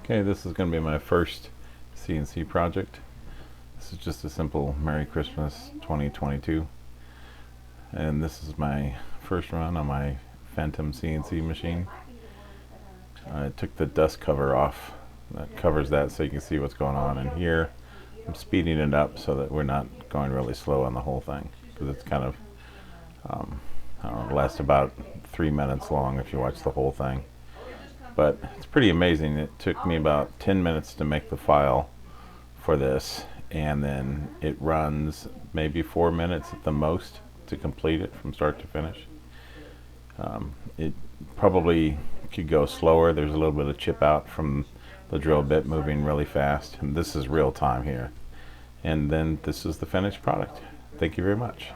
Okay, this is going to be my first CNC project. This is just a simple Merry Christmas 2022. And this is my first run on my Phantom CNC machine. I took the dust cover off. That covers that so you can see what's going on. And here I'm speeding it up so that we're not going really slow on the whole thing, because it's kind of I don't know, lasts about 3 minutes long if you watch the whole thing. But it's pretty amazing. It took me about 10 minutes to make the file for this, and then it runs maybe 4 minutes at the most to complete it from start to finish. It probably could go slower. There's a little bit of chip out from the drill bit moving really fast, and this is real time here. And then this is the finished product. Thank you very much.